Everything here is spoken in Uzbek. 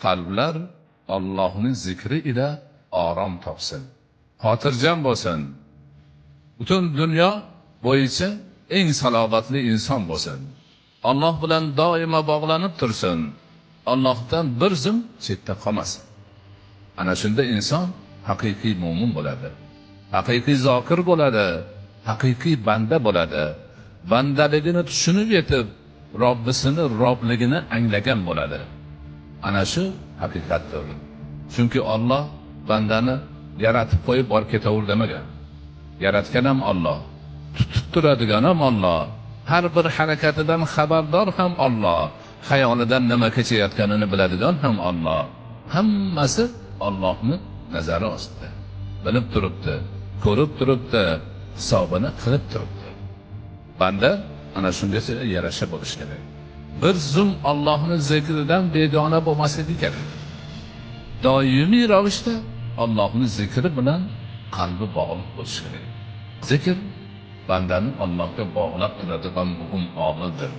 qalblar Allohning zikri ila orom topsin, xotirjam bo'lsin. Butun dunyo bo'yicha eng salobatli inson bo'lsin. Alloh bilan doimo bog'lanib tursin. Allohdan bir zum chetda qolmasin. Ana shunda inson haqiqiy mo'min bo'ladi. Haqiqiy zokir bo'ladi. Haqiqiy banda bo'ladi. Bandaligini tushunib yetib, Robbisini Robligini anglagan bo'ladi. Ana shu haqiqatdir. Chunki Alloh bandani yaratib qo'yib borib ketaver demagan. Yaratgan ham Alloh, tutib turadigan ham Alloh, har bir harakatidan xabardor ham Alloh, xayolidan nima kechayotganini biladigan ham Alloh. Hammasi Allohning nazari ostida. Bilib turibdi, ko'rib turibdi, hisobini qilib turibdi. Banda ana shunga yarasha bo'lish kerak. Bir zum Allohning zikridan begona bo'lmasligi kerak. Doimiy ravishda Allohning zikri bilan qalbi bog'liq bo'lishi kerak. Zikr bandani Allohga bog'lab turadigan muhim omildir.